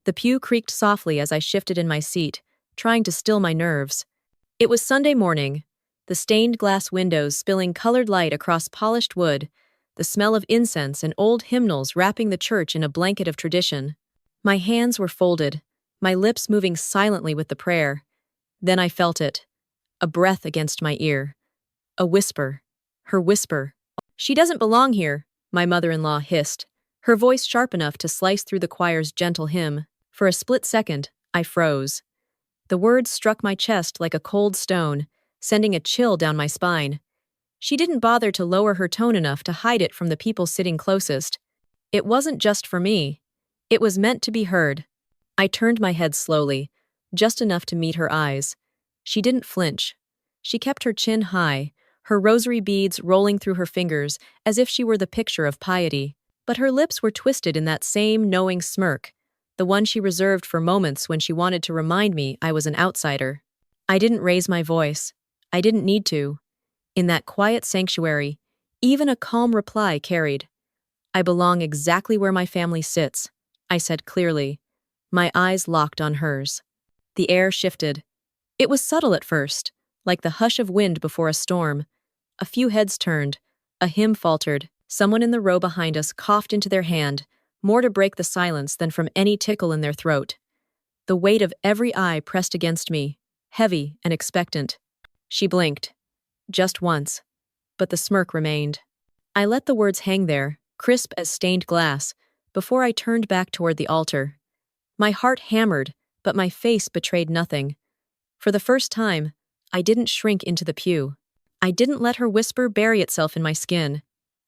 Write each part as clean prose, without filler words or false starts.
The pew creaked softly as I shifted in my seat, trying to still my nerves. It was Sunday morning, the stained glass windows spilling colored light across polished wood, the smell of incense and old hymnals wrapping the church in a blanket of tradition. My hands were folded, my lips moving silently with the prayer. Then I felt it. A breath against my ear. A whisper. Her whisper. "She doesn't belong here," my mother-in-law hissed, her voice sharp enough to slice through the choir's gentle hymn. For a split second, I froze. The words struck my chest like a cold stone, sending a chill down my spine. She didn't bother to lower her tone enough to hide it from the people sitting closest. It wasn't just for me. It was meant to be heard. I turned my head slowly, just enough to meet her eyes. She didn't flinch. She kept her chin high, her rosary beads rolling through her fingers as if she were the picture of piety. But her lips were twisted in that same knowing smirk, the one she reserved for moments when she wanted to remind me I was an outsider. I didn't raise my voice. I didn't need to. In that quiet sanctuary, even a calm reply carried. "I belong exactly where my family sits," I said clearly. My eyes locked on hers. The air shifted. It was subtle at first, like the hush of wind before a storm. A few heads turned. A hymn faltered. Someone in the row behind us coughed into their hand, more to break the silence than from any tickle in their throat. The weight of every eye pressed against me, heavy and expectant. She blinked. Just once. But the smirk remained. I let the words hang there, crisp as stained glass, before I turned back toward the altar. My heart hammered, but my face betrayed nothing. For the first time, I didn't shrink into the pew. I didn't let her whisper bury itself in my skin.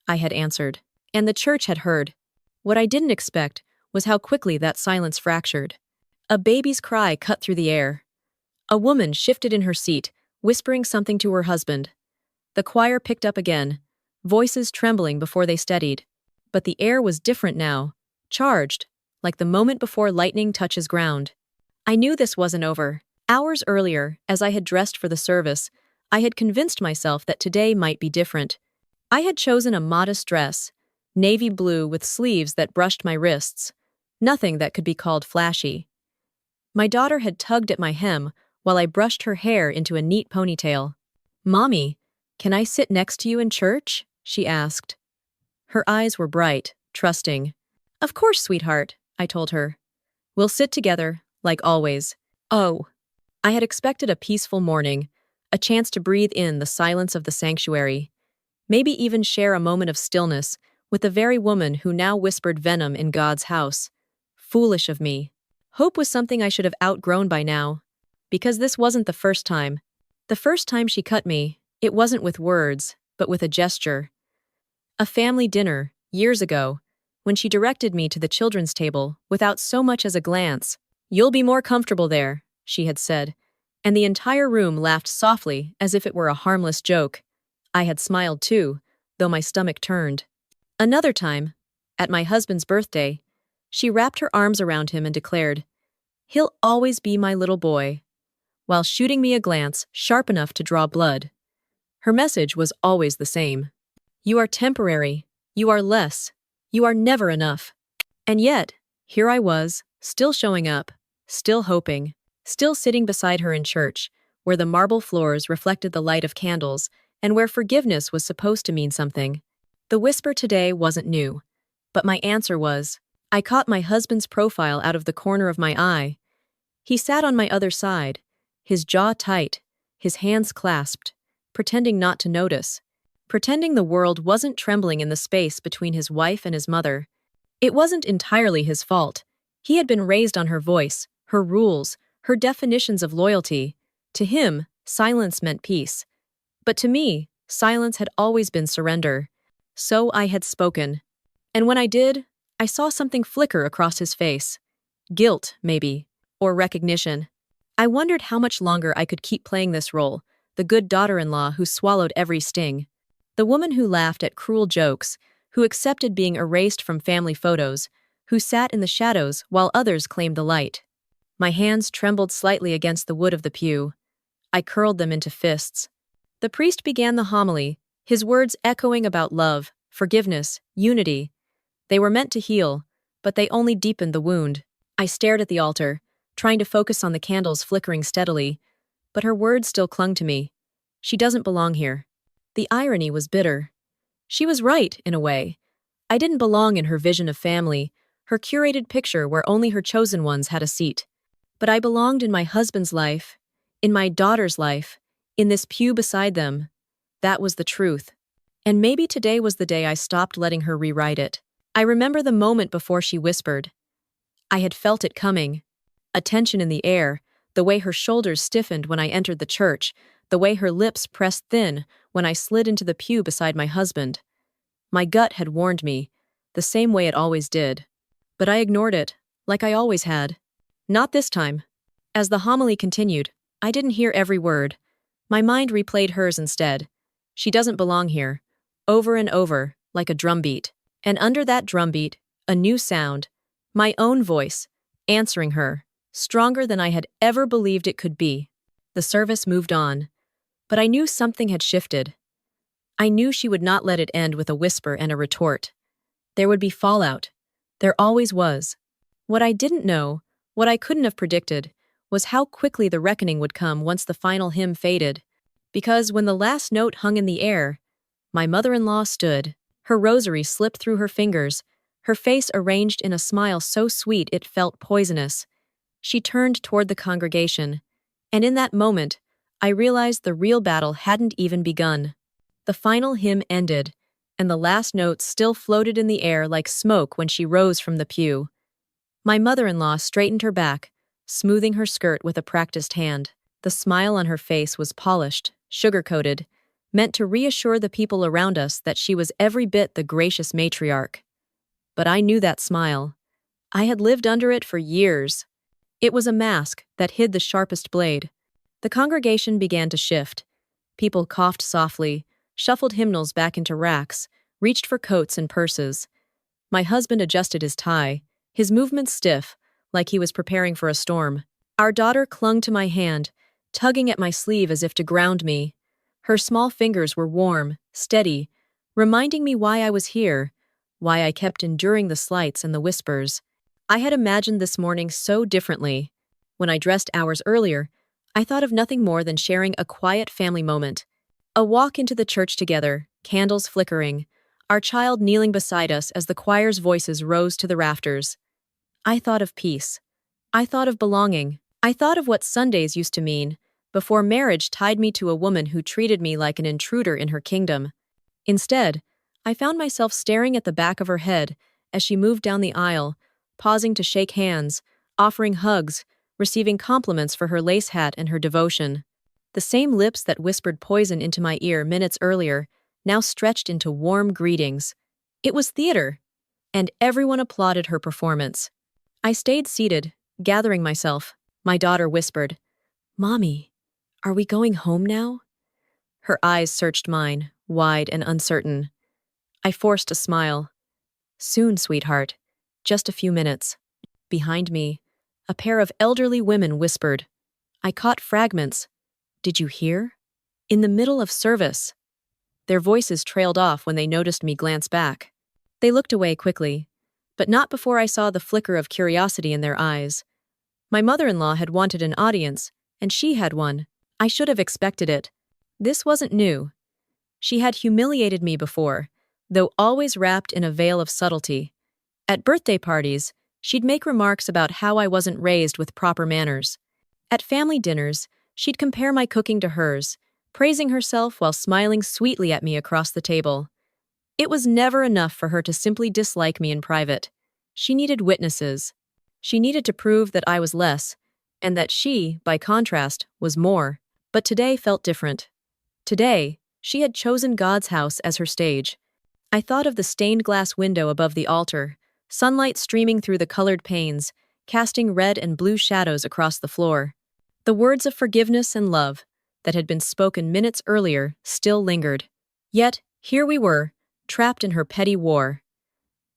I had answered. And the church had heard. What I didn't expect was how quickly that silence fractured. A baby's cry cut through the air. A woman shifted in her seat, whispering something to her husband. The choir picked up again, voices trembling before they steadied. But the air was different now, charged, like the moment before lightning touches ground. I knew this wasn't over. Hours earlier, as I had dressed for the service, I had convinced myself that today might be different. I had chosen a modest dress, navy blue with sleeves that brushed my wrists, nothing that could be called flashy. My daughter had tugged at my hem while I brushed her hair into a neat ponytail. "Mommy, can I sit next to you in church?" she asked. Her eyes were bright, trusting. "Of course, sweetheart," I told her. "We'll sit together, like always." Oh, I had expected a peaceful morning, a chance to breathe in the silence of the sanctuary, maybe even share a moment of stillness with the very woman who now whispered venom in God's house. Foolish of me. Hope was something I should have outgrown by now. Because this wasn't the first time. The first time she cut me, it wasn't with words, but with a gesture. A family dinner, years ago, when she directed me to the children's table without so much as a glance. "You'll be more comfortable there," she had said, and the entire room laughed softly as if it were a harmless joke. I had smiled too, though my stomach turned. Another time, at my husband's birthday, she wrapped her arms around him and declared, "He'll always be my little boy," while shooting me a glance sharp enough to draw blood. Her message was always the same. You are temporary. You are less. You are never enough. And yet, here I was, still showing up, still hoping, still sitting beside her in church, where the marble floors reflected the light of candles, and where forgiveness was supposed to mean something. The whisper today wasn't new, but my answer was. I caught my husband's profile out of the corner of my eye. He sat on my other side, his jaw tight, his hands clasped, pretending not to notice, pretending the world wasn't trembling in the space between his wife and his mother. It wasn't entirely his fault. He had been raised on her voice, her rules, her definitions of loyalty. To him, silence meant peace. But to me, silence had always been surrender. So I had spoken. And when I did, I saw something flicker across his face. Guilt, maybe, or recognition. I wondered how much longer I could keep playing this role, the good daughter-in-law who swallowed every sting. The woman who laughed at cruel jokes, who accepted being erased from family photos, who sat in the shadows while others claimed the light. My hands trembled slightly against the wood of the pew. I curled them into fists. The priest began the homily, his words echoing about love, forgiveness, unity. They were meant to heal, but they only deepened the wound. I stared at the altar, trying to focus on the candles flickering steadily, but her words still clung to me. She doesn't belong here. The irony was bitter. She was right, in a way. I didn't belong in her vision of family, her curated picture where only her chosen ones had a seat. But I belonged in my husband's life, in my daughter's life, in this pew beside them. That was the truth. And maybe today was the day I stopped letting her rewrite it. I remember the moment before she whispered. I had felt it coming. A tension in the air, the way her shoulders stiffened when I entered the church, the way her lips pressed thin when I slid into the pew beside my husband. My gut had warned me, the same way it always did. But I ignored it, like I always had. Not this time. As the homily continued, I didn't hear every word. My mind replayed hers instead. She doesn't belong here. Over and over, like a drumbeat. And under that drumbeat, a new sound. My own voice, answering her, stronger than I had ever believed it could be. The service moved on. But I knew something had shifted. I knew she would not let it end with a whisper and a retort. There would be fallout. There always was. What I didn't know, what I couldn't have predicted, was how quickly the reckoning would come once the final hymn faded. Because when the last note hung in the air, my mother-in-law stood. Her rosary slipped through her fingers, her face arranged in a smile so sweet it felt poisonous. She turned toward the congregation, and in that moment, I realized the real battle hadn't even begun. The final hymn ended, and the last notes still floated in the air like smoke when she rose from the pew. My mother-in-law straightened her back, smoothing her skirt with a practiced hand. The smile on her face was polished, sugar-coated, meant to reassure the people around us that she was every bit the gracious matriarch. But I knew that smile. I had lived under it for years. It was a mask that hid the sharpest blade. The congregation began to shift. People coughed softly, shuffled hymnals back into racks, reached for coats and purses. My husband adjusted his tie, his movements stiff, like he was preparing for a storm. Our daughter clung to my hand, tugging at my sleeve as if to ground me. Her small fingers were warm, steady, reminding me why I was here, why I kept enduring the slights and the whispers. I had imagined this morning so differently. When I dressed hours earlier, I thought of nothing more than sharing a quiet family moment. A walk into the church together, candles flickering, our child kneeling beside us as the choir's voices rose to the rafters. I thought of peace. I thought of belonging. I thought of what Sundays used to mean, before marriage tied me to a woman who treated me like an intruder in her kingdom. Instead, I found myself staring at the back of her head as she moved down the aisle, pausing to shake hands, offering hugs, receiving compliments for her lace hat and her devotion. The same lips that whispered poison into my ear minutes earlier now stretched into warm greetings. It was theater, and everyone applauded her performance. I stayed seated, gathering myself. My daughter whispered, "Mommy, are we going home now?" Her eyes searched mine, wide and uncertain. I forced a smile. "Soon, sweetheart. Just a few minutes." Behind me, a pair of elderly women whispered. I caught fragments. "Did you hear?" In the middle of service. Their voices trailed off when they noticed me glance back. They looked away quickly, but not before I saw the flicker of curiosity in their eyes. My mother-in-law had wanted an audience, and she had one. I should have expected it. This wasn't new. She had humiliated me before, though always wrapped in a veil of subtlety. At birthday parties, she'd make remarks about how I wasn't raised with proper manners. At family dinners, she'd compare my cooking to hers, praising herself while smiling sweetly at me across the table. It was never enough for her to simply dislike me in private. She needed witnesses. She needed to prove that I was less, and that she, by contrast, was more. But today felt different. Today, she had chosen God's house as her stage. I thought of the stained glass window above the altar, sunlight streaming through the colored panes, casting red and blue shadows across the floor. The words of forgiveness and love that had been spoken minutes earlier still lingered. Yet, here we were, trapped in her petty war.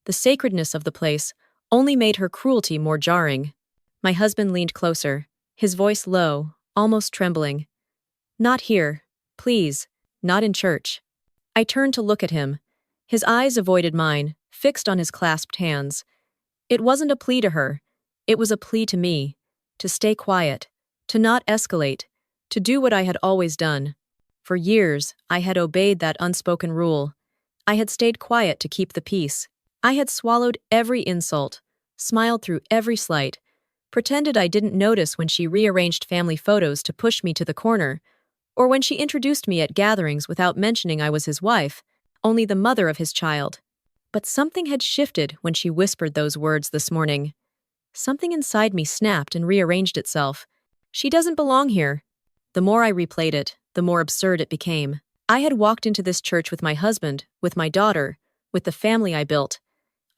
The sacredness of the place only made her cruelty more jarring. My husband leaned closer, his voice low, almost trembling. "Not here, please, not in church." I turned to look at him. His eyes avoided mine, fixed on his clasped hands. It wasn't a plea to her. It was a plea to me, to stay quiet, to not escalate, to do what I had always done. For years, I had obeyed that unspoken rule. I had stayed quiet to keep the peace. I had swallowed every insult, smiled through every slight, pretended I didn't notice when she rearranged family photos to push me to the corner, or when she introduced me at gatherings without mentioning I was his wife, only the mother of his child. But something had shifted when she whispered those words this morning. Something inside me snapped and rearranged itself. She doesn't belong here. The more I replayed it, the more absurd it became. I had walked into this church with my husband, with my daughter, with the family I built.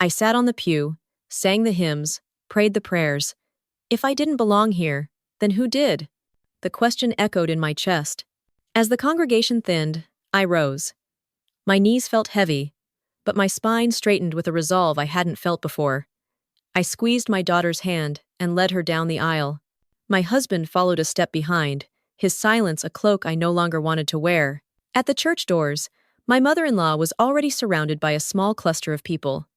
I sat on the pew, sang the hymns, prayed the prayers. If I didn't belong here, then who did? The question echoed in my chest. As the congregation thinned, I rose. My knees felt heavy, but my spine straightened with a resolve I hadn't felt before. I squeezed my daughter's hand and led her down the aisle. My husband followed a step behind, his silence a cloak I no longer wanted to wear. At the church doors, my mother-in-law was already surrounded by a small cluster of people.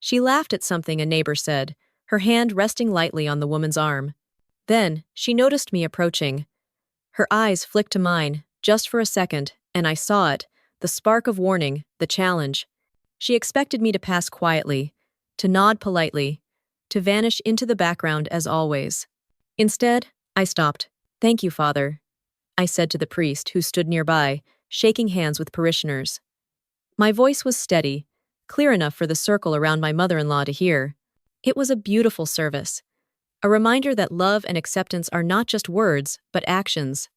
She laughed at something a neighbor said, her hand resting lightly on the woman's arm. Then, she noticed me approaching. Her eyes flicked to mine, just for a second, and I saw it, the spark of warning, the challenge. She expected me to pass quietly, to nod politely, to vanish into the background as always. Instead, I stopped. "Thank you, Father," I said to the priest who stood nearby, shaking hands with parishioners. My voice was steady, clear enough for the circle around my mother-in-law to hear. It was a beautiful service, a reminder that love and acceptance are not just words, but actions.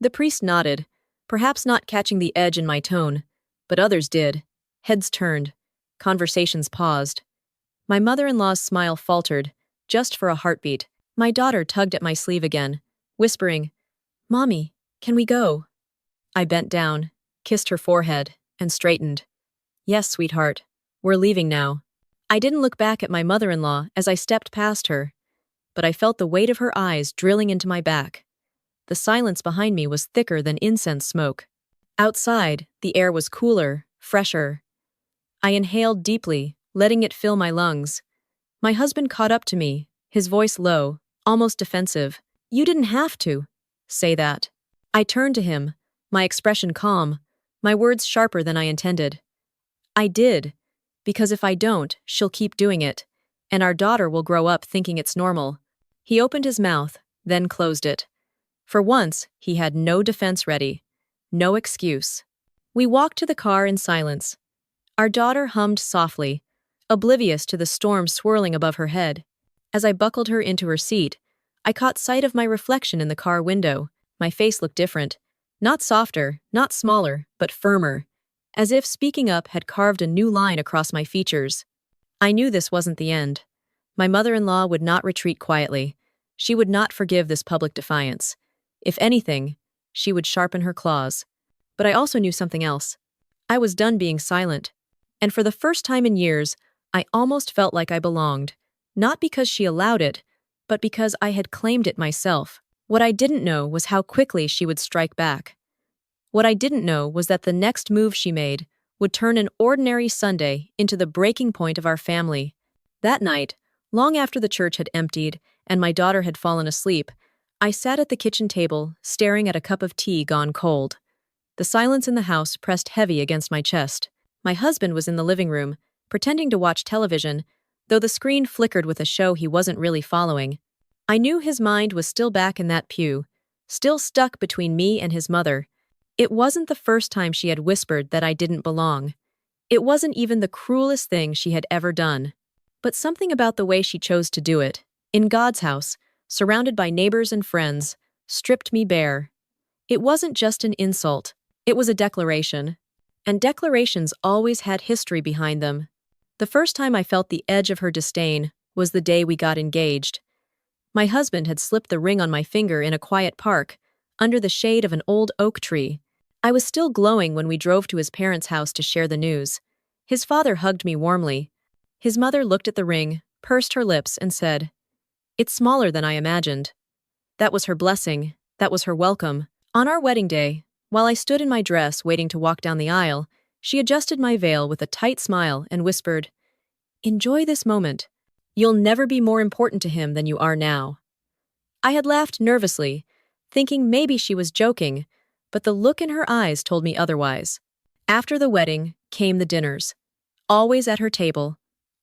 The priest nodded, perhaps not catching the edge in my tone, but others did. Heads turned. Conversations paused. My mother-in-law's smile faltered, just for a heartbeat. My daughter tugged at my sleeve again, whispering, "Mommy, can we go?" I bent down, kissed her forehead, and straightened. "Yes, sweetheart. We're leaving now." I didn't look back at my mother-in-law as I stepped past her, but I felt the weight of her eyes drilling into my back. The silence behind me was thicker than incense smoke. Outside, the air was cooler, fresher. I inhaled deeply, letting it fill my lungs. My husband caught up to me, his voice low, almost defensive. "You didn't have to say that." I turned to him, my expression calm, my words sharper than I intended. "I did, because if I don't, she'll keep doing it, and our daughter will grow up thinking it's normal." He opened his mouth, then closed it. For once, he had no defense ready, no excuse. We walked to the car in silence. Our daughter hummed softly, oblivious to the storm swirling above her head. As I buckled her into her seat, I caught sight of my reflection in the car window. My face looked different. Not softer, not smaller, but firmer, as if speaking up had carved a new line across my features. I knew this wasn't the end. My mother-in-law would not retreat quietly. She would not forgive this public defiance. If anything, she would sharpen her claws. But I also knew something else. I was done being silent. And for the first time in years, I almost felt like I belonged. Not because she allowed it, but because I had claimed it myself. What I didn't know was how quickly she would strike back. What I didn't know was that the next move she made would turn an ordinary Sunday into the breaking point of our family. That night, long after the church had emptied and my daughter had fallen asleep, I sat at the kitchen table, staring at a cup of tea gone cold. The silence in the house pressed heavy against my chest. My husband was in the living room, pretending to watch television, though the screen flickered with a show he wasn't really following. I knew his mind was still back in that pew, still stuck between me and his mother. It wasn't the first time she had whispered that I didn't belong. It wasn't even the cruelest thing she had ever done. But something about the way she chose to do it, in God's house, surrounded by neighbors and friends, stripped me bare. It wasn't just an insult, it was a declaration. And declarations always had history behind them. The first time I felt the edge of her disdain was the day we got engaged. My husband had slipped the ring on my finger in a quiet park, under the shade of an old oak tree. I was still glowing when we drove to his parents' house to share the news. His father hugged me warmly. His mother looked at the ring, pursed her lips, and said, "It's smaller than I imagined." That was her blessing, that was her welcome. On our wedding day, while I stood in my dress waiting to walk down the aisle, she adjusted my veil with a tight smile and whispered, "Enjoy this moment. You'll never be more important to him than you are now. I had laughed nervously, thinking maybe she was joking, but the look in her eyes told me otherwise. After the wedding came the dinners. Always at her table,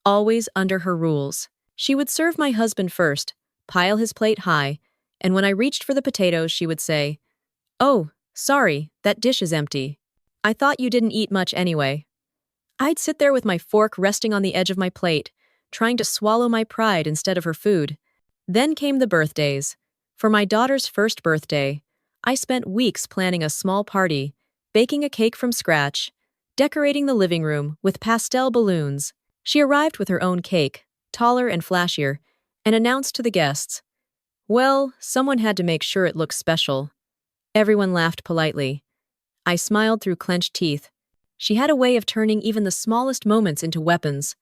always under her rules. She would serve my husband first, pile his plate high, and when I reached for the potatoes, she would say, "Oh, sorry, that dish is empty. I thought you didn't eat much anyway." I'd sit there with my fork resting on the edge of my plate, trying to swallow my pride instead of her food. Then came the birthdays. For my daughter's first birthday, I spent weeks planning a small party, baking a cake from scratch, decorating the living room with pastel balloons. She arrived with her own cake, taller and flashier, and announced to the guests, "Well, someone had to make sure it looked special." Everyone laughed politely. I smiled through clenched teeth. She had a way of turning even the smallest moments into weapons.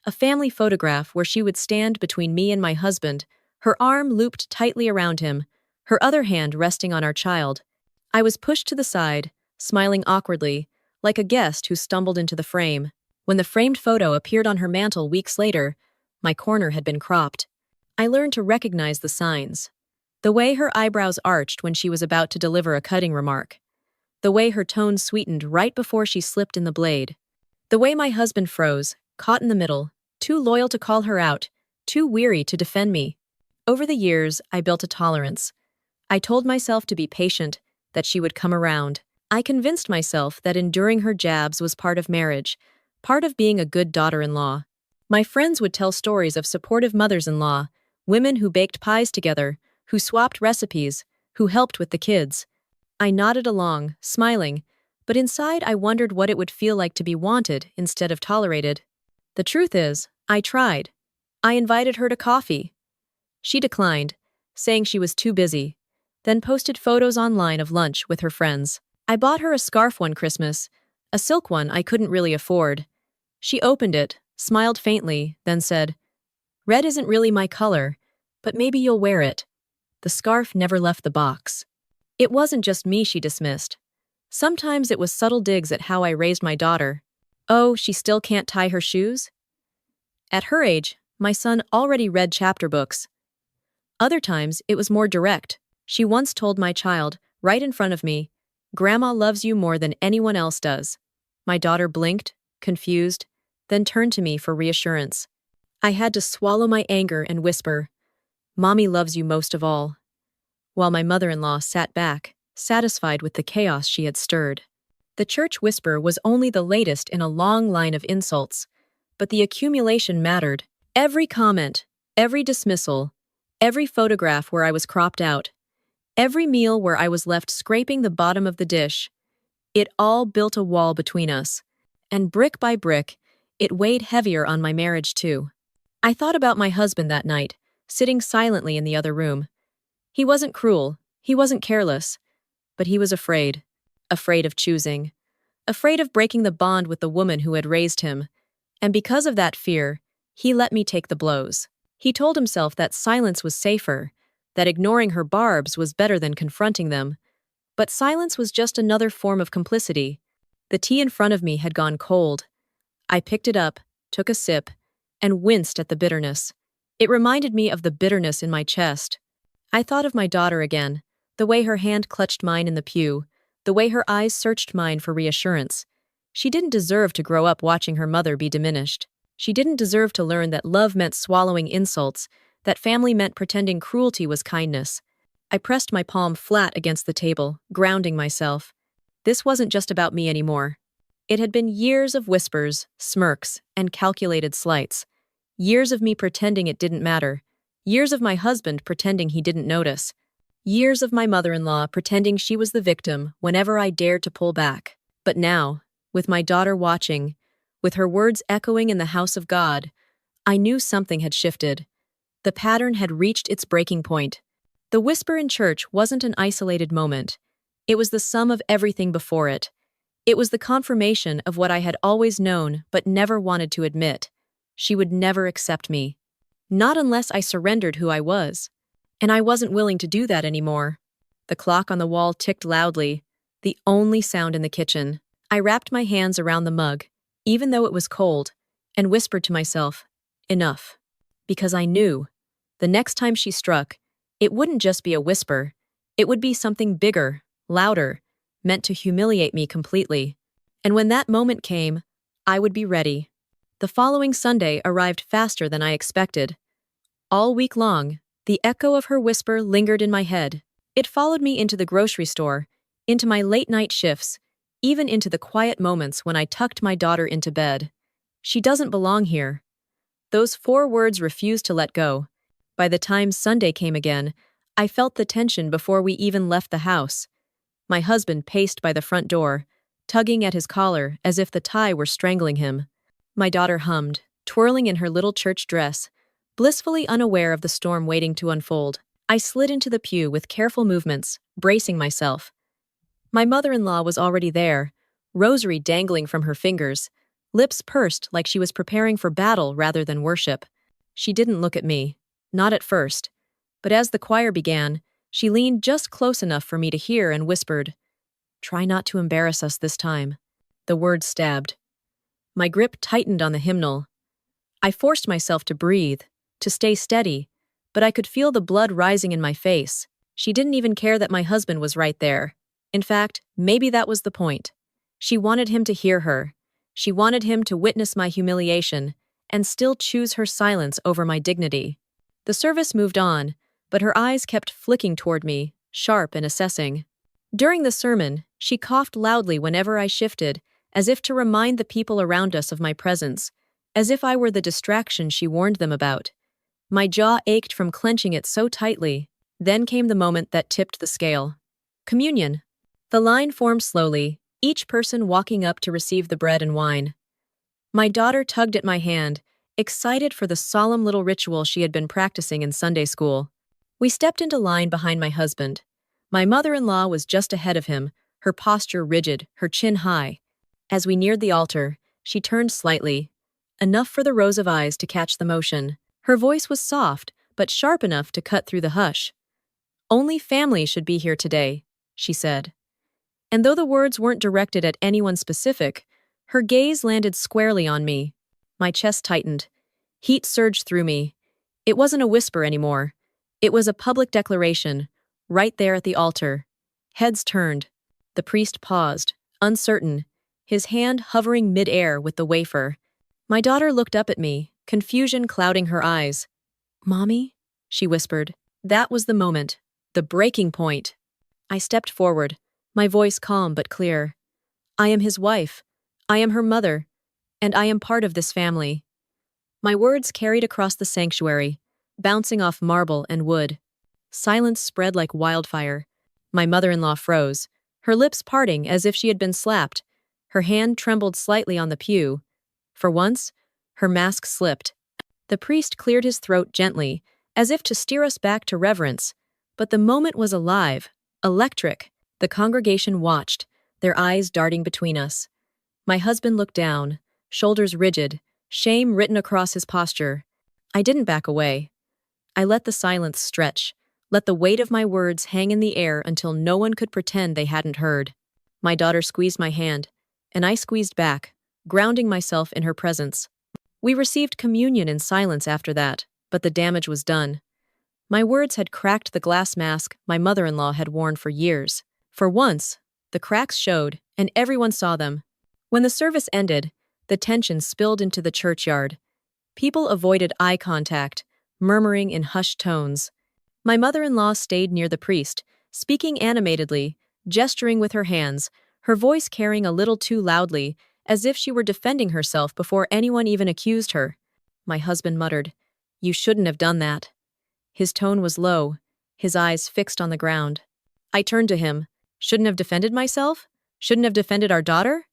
A family photograph where she would stand between me and my husband, her arm looped tightly around him, her other hand resting on our child. I was pushed to the side, smiling awkwardly, like a guest who stumbled into the frame. When the framed photo appeared on her mantel weeks later, my corner had been cropped. I learned to recognize the signs. The way her eyebrows arched when she was about to deliver a cutting remark. The way her tone sweetened right before she slipped in the blade. The way my husband froze, caught in the middle, too loyal to call her out, too weary to defend me. Over the years, I built a tolerance. I told myself to be patient, that she would come around. I convinced myself that enduring her jabs was part of marriage, part of being a good daughter-in-law. My friends would tell stories of supportive mothers-in-law, women who baked pies together, who swapped recipes, who helped with the kids. I nodded along, smiling, but inside I wondered what it would feel like to be wanted instead of tolerated. The truth is, I tried. I invited her to coffee. She declined, saying she was too busy, then posted photos online of lunch with her friends. I bought her a scarf one Christmas, a silk one I couldn't really afford. She opened it, smiled faintly, then said, "Red isn't really my color, but maybe you'll wear it." The scarf never left the box. It wasn't just me she dismissed. Sometimes it was subtle digs at how I raised my daughter. "Oh, she still can't tie her shoes?" At her age, my son already read chapter books. Other times, it was more direct. She once told my child, right in front of me, "Grandma loves you more than anyone else does." My daughter blinked, confused, then turned to me for reassurance. I had to swallow my anger and whisper, "Mommy loves you most of all," while my mother-in-law sat back, satisfied with the chaos she had stirred. The church whisper was only the latest in a long line of insults, but the accumulation mattered. Every comment, every dismissal, every photograph where I was cropped out, every meal where I was left scraping the bottom of the dish, it all built a wall between us. And brick by brick, it weighed heavier on my marriage too. I thought about my husband that night, sitting silently in the other room. He wasn't cruel, he wasn't careless, but he was afraid. Afraid of choosing. Afraid of breaking the bond with the woman who had raised him. And because of that fear, he let me take the blows. He told himself that silence was safer, that ignoring her barbs was better than confronting them. But silence was just another form of complicity. The tea in front of me had gone cold. I picked it up, took a sip, and winced at the bitterness. It reminded me of the bitterness in my chest. I thought of my daughter again, the way her hand clutched mine in the pew, the way her eyes searched mine for reassurance. She didn't deserve to grow up watching her mother be diminished. She didn't deserve to learn that love meant swallowing insults, that family meant pretending cruelty was kindness. I pressed my palm flat against the table, grounding myself. This wasn't just about me anymore. It had been years of whispers, smirks, and calculated slights. Years of me pretending it didn't matter. Years of my husband pretending he didn't notice. Years of my mother-in-law pretending she was the victim whenever I dared to pull back. But now, with my daughter watching, with her words echoing in the house of God, I knew something had shifted. The pattern had reached its breaking point. The whisper in church wasn't an isolated moment. It was the sum of everything before it. It was the confirmation of what I had always known but never wanted to admit. She would never accept me. Not unless I surrendered who I was. And I wasn't willing to do that anymore. The clock on the wall ticked loudly, the only sound in the kitchen. I wrapped my hands around the mug, even though it was cold, and whispered to myself, "Enough." because I knew. The next time she struck, it wouldn't just be a whisper. It would be something bigger, louder, meant to humiliate me completely. And when that moment came, I would be ready. The following Sunday arrived faster than I expected. All week long, the echo of her whisper lingered in my head. It followed me into the grocery store, into my late-night shifts, even into the quiet moments when I tucked my daughter into bed. She doesn't belong here. Those 4 words refused to let go. By the time Sunday came again, I felt the tension before we even left the house. My husband paced by the front door, tugging at his collar as if the tie were strangling him. My daughter hummed, twirling in her little church dress, blissfully unaware of the storm waiting to unfold. I slid into the pew with careful movements, bracing myself. My mother-in-law was already there, rosary dangling from her fingers, lips pursed like she was preparing for battle rather than worship. She didn't look at me, not at first, but as the choir began, she leaned just close enough for me to hear and whispered, "Try not to embarrass us this time." The words stabbed. My grip tightened on the hymnal. I forced myself to breathe, to stay steady, but I could feel the blood rising in my face. She didn't even care that my husband was right there. In fact, maybe that was the point. She wanted him to hear her. She wanted him to witness my humiliation and still choose her silence over my dignity. The service moved on, but her eyes kept flicking toward me, sharp and assessing. During the sermon, she coughed loudly whenever I shifted, as if to remind the people around us of my presence, as if I were the distraction she warned them about. My jaw ached from clenching it so tightly. Then came the moment that tipped the scale. Communion. The line formed slowly, each person walking up to receive the bread and wine. My daughter tugged at my hand, excited for the solemn little ritual she had been practicing in Sunday school. We stepped into line behind my husband. My mother-in-law was just ahead of him, her posture rigid, her chin high. As we neared the altar, she turned slightly, enough for the rows of eyes to catch the motion. Her voice was soft, but sharp enough to cut through the hush. "Only family should be here today," she said. And though the words weren't directed at anyone specific, her gaze landed squarely on me. My chest tightened. Heat surged through me. It wasn't a whisper anymore. It was a public declaration, right there at the altar. Heads turned. The priest paused, uncertain, his hand hovering mid-air with the wafer. My daughter looked up at me, confusion clouding her eyes. "Mommy?" she whispered. That was the moment, the breaking point. I stepped forward, my voice calm but clear. "I am his wife. I am her mother. And I am part of this family." My words carried across the sanctuary, bouncing off marble and wood. Silence spread like wildfire. My mother-in-law froze, her lips parting as if she had been slapped. Her hand trembled slightly on the pew. For once, her mask slipped. The priest cleared his throat gently, as if to steer us back to reverence. But the moment was alive, electric. The congregation watched, their eyes darting between us. My husband looked down, shoulders rigid, shame written across his posture. I didn't back away. I let the silence stretch, let the weight of my words hang in the air until no one could pretend they hadn't heard. My daughter squeezed my hand, and I squeezed back, grounding myself in her presence. We received communion in silence after that, but the damage was done. My words had cracked the glass mask my mother-in-law had worn for years. For once, the cracks showed, and everyone saw them. When the service ended, the tension spilled into the churchyard. People avoided eye contact, murmuring in hushed tones. My mother-in-law stayed near the priest, speaking animatedly, gesturing with her hands, her voice carrying a little too loudly, as if she were defending herself before anyone even accused her. My husband muttered, "You shouldn't have done that." His tone was low, his eyes fixed on the ground. I turned to him. "Shouldn't have defended myself? Shouldn't have defended our daughter?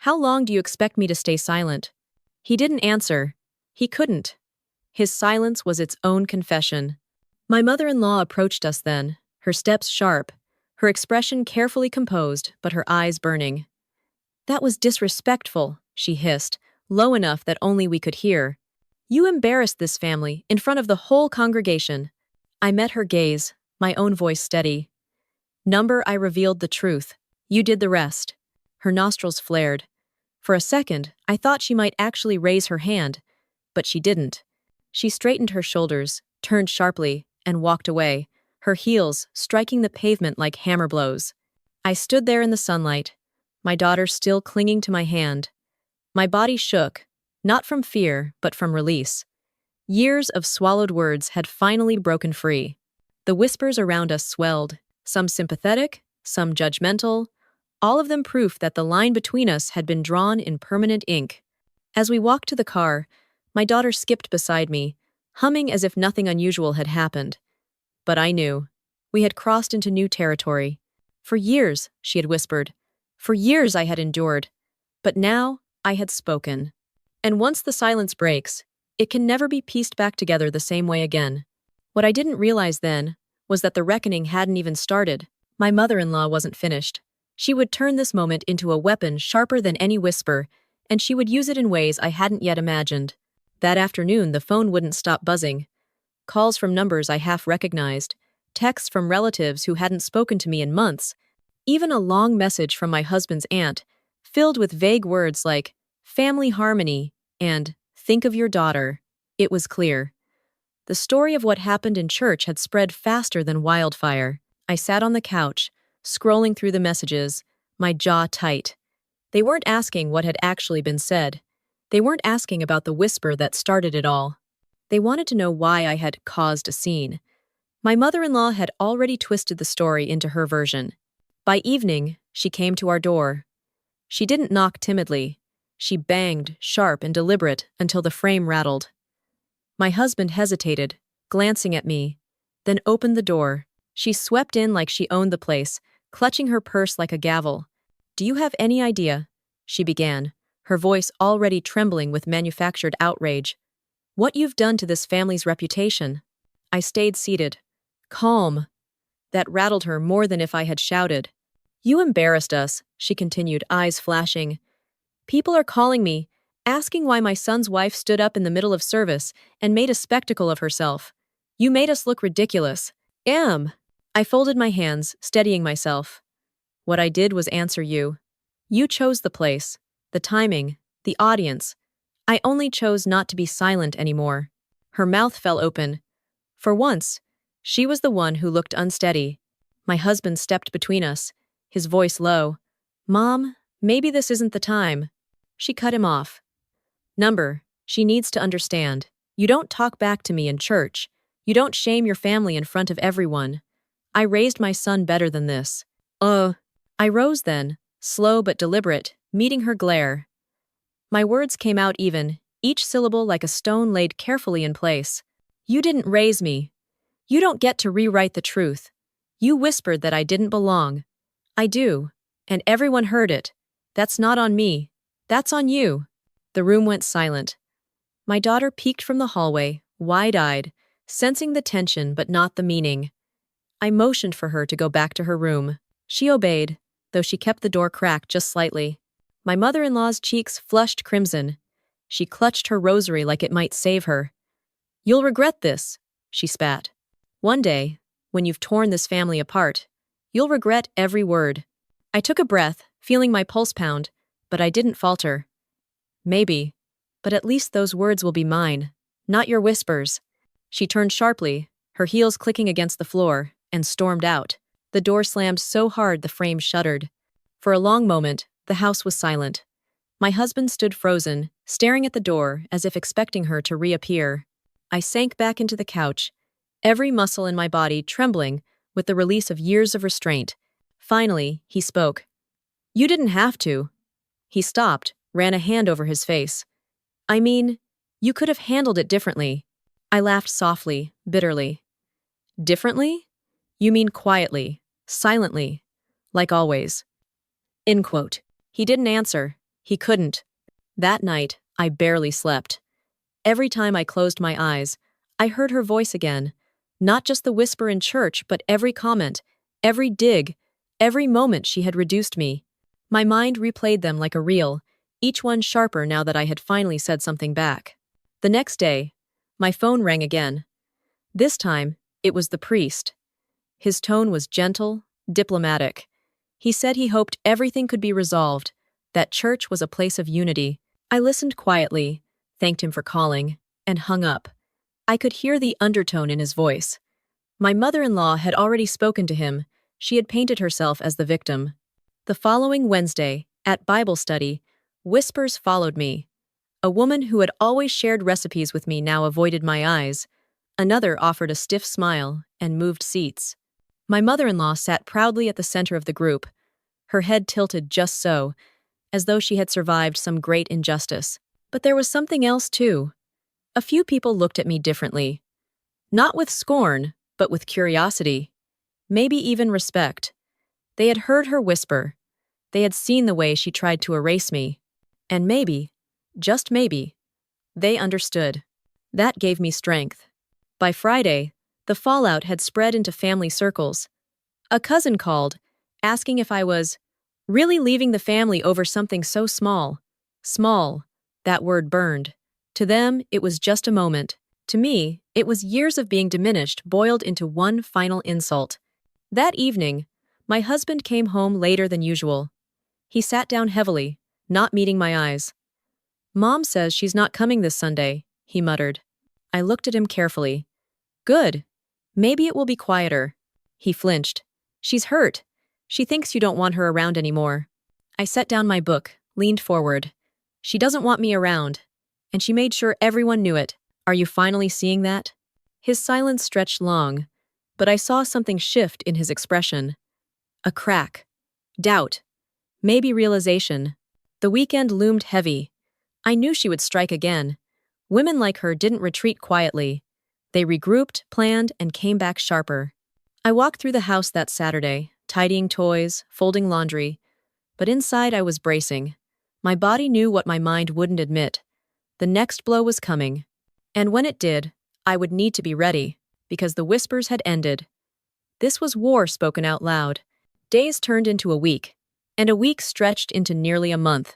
How long do you expect me to stay silent?" He didn't answer. He couldn't. His silence was its own confession. My mother-in-law approached us then, her steps sharp, her expression carefully composed, but her eyes burning. "That was disrespectful," she hissed, low enough that only we could hear. "You embarrassed this family in front of the whole congregation." I met her gaze, my own voice steady. "Number, I revealed the truth. You did the rest." Her nostrils flared. For a second, I thought she might actually raise her hand, but she didn't. She straightened her shoulders, turned sharply, and walked away, her heels striking the pavement like hammer blows. I stood there in the sunlight, my daughter still clinging to my hand. My body shook, not from fear, but from release. Years of swallowed words had finally broken free. The whispers around us swelled, some sympathetic, some judgmental, all of them proof that the line between us had been drawn in permanent ink. As we walked to the car, my daughter skipped beside me, humming as if nothing unusual had happened. But I knew. We had crossed into new territory. For years, she had whispered. For years I had endured. But now, I had spoken. And once the silence breaks, it can never be pieced back together the same way again. What I didn't realize then was that the reckoning hadn't even started. My mother-in-law wasn't finished. She would turn this moment into a weapon sharper than any whisper, and she would use it in ways I hadn't yet imagined. That afternoon, the phone wouldn't stop buzzing. Calls from numbers I half recognized, texts from relatives who hadn't spoken to me in months, even a long message from my husband's aunt, filled with vague words like family harmony and think of your daughter. It was clear. The story of what happened in church had spread faster than wildfire. I sat on the couch, scrolling through the messages, my jaw tight. They weren't asking what had actually been said. They weren't asking about the whisper that started it all. They wanted to know why I had caused a scene. My mother-in-law had already twisted the story into her version. By evening, she came to our door. She didn't knock timidly. She banged, sharp and deliberate, until the frame rattled. My husband hesitated, glancing at me, then opened the door. She swept in like she owned the place, clutching her purse like a gavel. "Do you have any idea?" she began, her voice already trembling with manufactured outrage. "What you've done to this family's reputation?" I stayed seated, calm. That rattled her more than if I had shouted. "You embarrassed us," she continued, eyes flashing. "People are calling me, asking why my son's wife stood up in the middle of service and made a spectacle of herself. You made us look ridiculous." I folded my hands, steadying myself. "What I did was answer you. You chose the place, the timing, the audience. I only chose not to be silent anymore." Her mouth fell open. For once, she was the one who looked unsteady. My husband stepped between us, his voice low. "Mom, maybe this isn't the time." She cut him off. She needs to understand. You don't talk back to me in church. You don't shame your family in front of everyone. I raised my son better than this." I rose then, slow but deliberate, meeting her glare. My words came out even, each syllable like a stone laid carefully in place. "You didn't raise me. You don't get to rewrite the truth. You whispered that I didn't belong. I do. And everyone heard it. That's not on me. That's on you." The room went silent. My daughter peeked from the hallway, wide-eyed, sensing the tension but not the meaning. I motioned for her to go back to her room. She obeyed, though she kept the door cracked just slightly. My mother-in-law's cheeks flushed crimson. She clutched her rosary like it might save her. "You'll regret this," she spat. "One day, when you've torn this family apart, you'll regret every word." I took a breath, feeling my pulse pound, but I didn't falter. "Maybe, but at least those words will be mine, not your whispers." She turned sharply, her heels clicking against the floor, and stormed out. The door slammed so hard the frame shuddered. For a long moment, the house was silent. My husband stood frozen, staring at the door as if expecting her to reappear. I sank back into the couch, every muscle in my body trembling with the release of years of restraint. Finally, he spoke. "You didn't have to." He stopped, ran a hand over his face. "I mean, you could have handled it differently." I laughed softly, bitterly. "Differently? You mean quietly, silently, like always." End quote. He didn't answer. He couldn't. That night, I barely slept. Every time I closed my eyes, I heard her voice again. Not just the whisper in church, but every comment, every dig, every moment she had reduced me. My mind replayed them like a reel, each one sharper now that I had finally said something back. The next day, my phone rang again. This time, it was the priest. His tone was gentle, diplomatic. He said he hoped everything could be resolved, that church was a place of unity. I listened quietly, thanked him for calling, and hung up. I could hear the undertone in his voice. My mother-in-law had already spoken to him. She had painted herself as the victim. The following Wednesday, at Bible study, whispers followed me. A woman who had always shared recipes with me now avoided my eyes. Another offered a stiff smile and moved seats. My mother-in-law sat proudly at the center of the group, her head tilted just so, as though she had survived some great injustice. But there was something else too. A few people looked at me differently. Not with scorn, but with curiosity. Maybe even respect. They had heard her whisper. They had seen the way she tried to erase me. And maybe, just maybe, they understood. That gave me strength. By Friday, the fallout had spread into family circles. A cousin called, asking if I was really leaving the family over something so small. Small. That word burned. To them, it was just a moment. To me, it was years of being diminished boiled into one final insult. That evening, my husband came home later than usual. He sat down heavily, not meeting my eyes. "Mom says she's not coming this Sunday," he muttered. I looked at him carefully. "Good. Maybe it will be quieter." He flinched. "She's hurt. She thinks you don't want her around anymore." I set down my book, leaned forward. "She doesn't want me around. And she made sure everyone knew it. Are you finally seeing that?" His silence stretched long, but I saw something shift in his expression. A crack. Doubt. Maybe realization. The weekend loomed heavy. I knew she would strike again. Women like her didn't retreat quietly. They regrouped, planned, and came back sharper. I walked through the house that Saturday, tidying toys, folding laundry. But inside I was bracing. My body knew what my mind wouldn't admit. The next blow was coming. And when it did, I would need to be ready, because the whispers had ended. This was war spoken out loud. Days turned into a week, and a week stretched into nearly a month.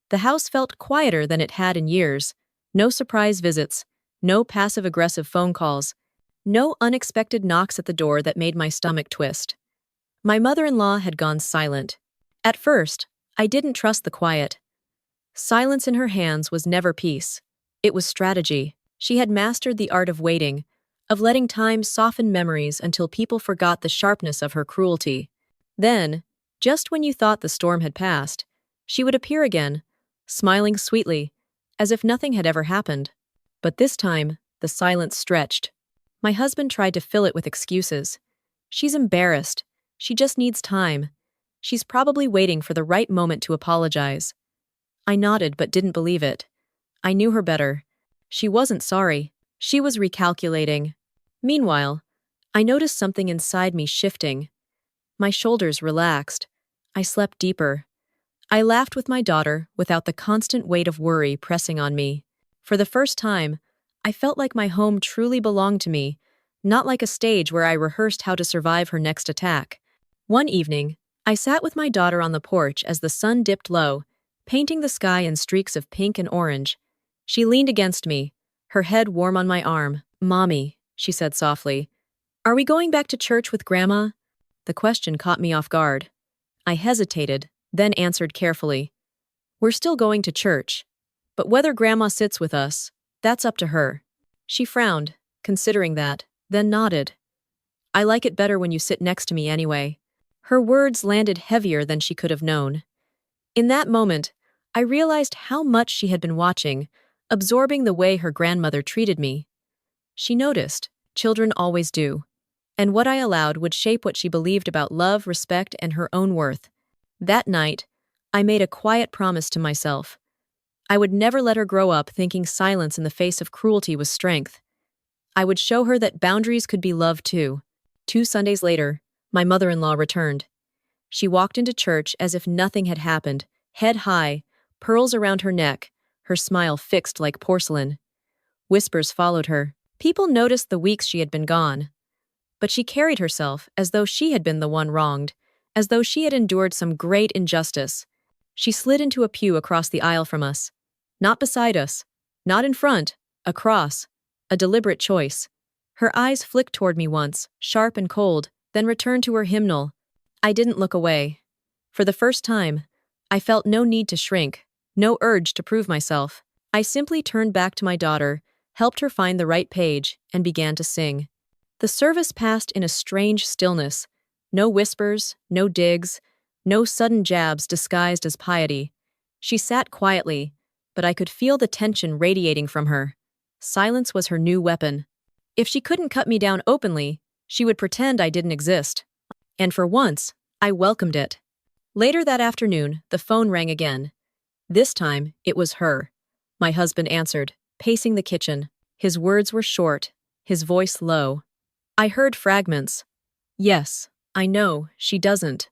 The house felt quieter than it had in years. No surprise visits, no passive-aggressive phone calls, no unexpected knocks at the door that made my stomach twist. My mother-in-law had gone silent. At first, I didn't trust the quiet. Silence in her hands was never peace. It was strategy. She had mastered the art of waiting, of letting time soften memories until people forgot the sharpness of her cruelty. Then, just when you thought the storm had passed, she would appear again, smiling sweetly, as if nothing had ever happened. But this time, the silence stretched. My husband tried to fill it with excuses. "She's embarrassed. She just needs time. She's probably waiting for the right moment to apologize." I nodded but didn't believe it. I knew her better. She wasn't sorry. She was recalculating. Meanwhile, I noticed something inside me shifting. My shoulders relaxed. I slept deeper. I laughed with my daughter without the constant weight of worry pressing on me. For the first time, I felt like my home truly belonged to me, not like a stage where I rehearsed how to survive her next attack. One evening, I sat with my daughter on the porch as the sun dipped low, painting the sky in streaks of pink and orange. She leaned against me, her head warm on my arm. "Mommy," she said softly, "are we going back to church with Grandma?" The question caught me off guard. I hesitated, then answered carefully. "We're still going to church. But whether Grandma sits with us, that's up to her." She frowned, considering that, then nodded. "I like it better when you sit next to me anyway." Her words landed heavier than she could have known. In that moment, I realized how much she had been watching, absorbing the way her grandmother treated me. She noticed. Children always do. And what I allowed would shape what she believed about love, respect, and her own worth. That night, I made a quiet promise to myself. I would never let her grow up thinking silence in the face of cruelty was strength. I would show her that boundaries could be love too. 2 Sundays later, my mother-in-law returned. She walked into church as if nothing had happened, head high, pearls around her neck, her smile fixed like porcelain. Whispers followed her. People noticed the weeks she had been gone. But she carried herself as though she had been the one wronged, as though she had endured some great injustice. She slid into a pew across the aisle from us. Not beside us, not in front, across. A deliberate choice. Her eyes flicked toward me once, sharp and cold, then returned to her hymnal. I didn't look away. For the first time, I felt no need to shrink, no urge to prove myself. I simply turned back to my daughter, helped her find the right page, and began to sing. The service passed in a strange stillness. No whispers, no digs, no sudden jabs disguised as piety. She sat quietly, but I could feel the tension radiating from her. Silence was her new weapon. If she couldn't cut me down openly, she would pretend I didn't exist. And for once, I welcomed it. Later that afternoon, the phone rang again. This time, it was her. My husband answered, pacing the kitchen. His words were short, his voice low. I heard fragments. Yes, I know, she doesn't.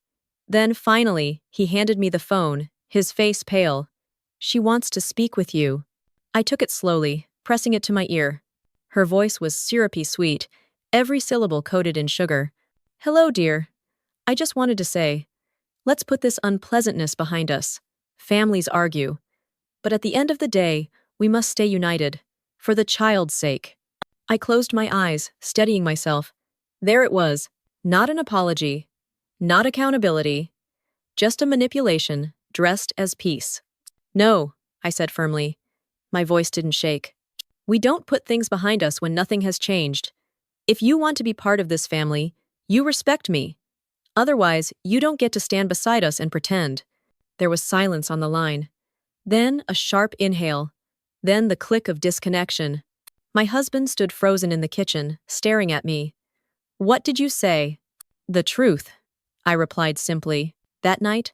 Then, finally, he handed me the phone, his face pale. She wants to speak with you. I took it slowly, pressing it to my ear. Her voice was syrupy sweet, every syllable coated in sugar. Hello, dear. I just wanted to say, let's put this unpleasantness behind us. Families argue. But at the end of the day, we must stay united. For the child's sake. I closed my eyes, steadying myself. There it was. Not an apology. Not accountability. Just a manipulation, dressed as peace. No, I said firmly. My voice didn't shake. We don't put things behind us when nothing has changed. If you want to be part of this family, you respect me. Otherwise, you don't get to stand beside us and pretend. There was silence on the line. Then a sharp inhale. Then the click of disconnection. My husband stood frozen in the kitchen, staring at me. What did you say? The truth, I replied simply. That night,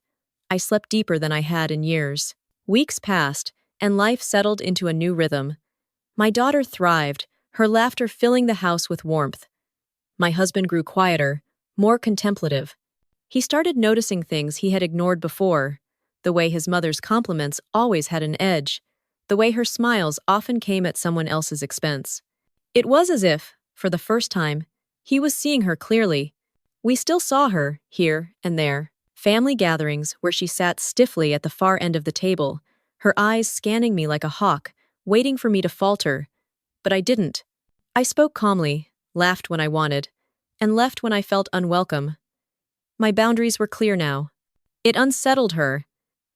I slept deeper than I had in years. Weeks passed, and life settled into a new rhythm. My daughter thrived, her laughter filling the house with warmth. My husband grew quieter, more contemplative. He started noticing things he had ignored before. The way his mother's compliments always had an edge. The way her smiles often came at someone else's expense. It was as if, for the first time, he was seeing her clearly. We still saw her, here and there. Family gatherings where she sat stiffly at the far end of the table, her eyes scanning me like a hawk, waiting for me to falter. But I didn't. I spoke calmly, laughed when I wanted, and left when I felt unwelcome. My boundaries were clear now. It unsettled her.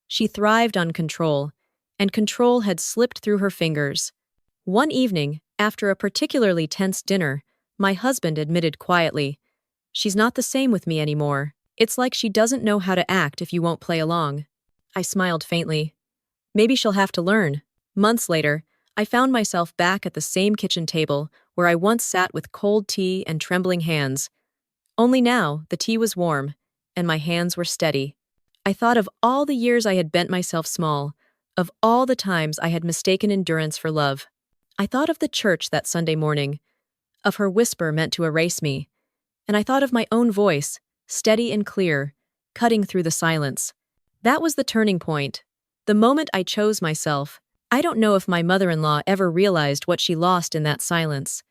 She thrived on control, and control had slipped through her fingers. One evening, after a particularly tense dinner, my husband admitted quietly, "She's not the same with me anymore. It's like she doesn't know how to act if you won't play along." I smiled faintly. Maybe she'll have to learn. Months later, I found myself back at the same kitchen table where I once sat with cold tea and trembling hands. Only now, the tea was warm, and my hands were steady. I thought of all the years I had bent myself small, of all the times I had mistaken endurance for love. I thought of the church that Sunday morning, of her whisper meant to erase me, and I thought of my own voice, steady and clear, cutting through the silence. That was the turning point, the moment I chose myself. I don't know if my mother-in-law ever realized what she lost in that silence.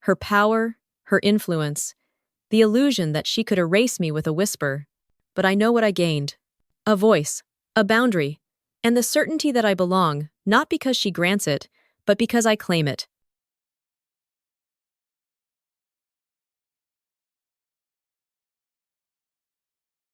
Her power, her influence, the illusion that she could erase me with a whisper. But I know what I gained. A voice, a boundary, and the certainty that I belong, not because she grants it, but because I claim it.